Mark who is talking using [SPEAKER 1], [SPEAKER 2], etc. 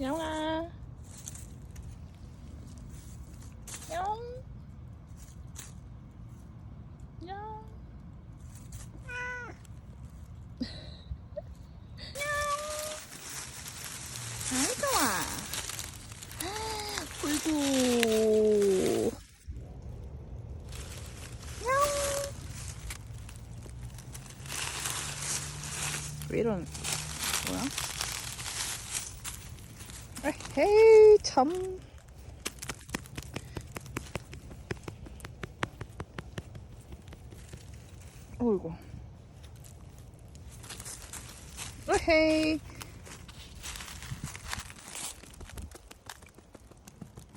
[SPEAKER 1] 영아. 영. 영. 아이 좋아. 어이구. 영. 왜 이런 뭐야? 에헤이 참. 어이구. 에헤이.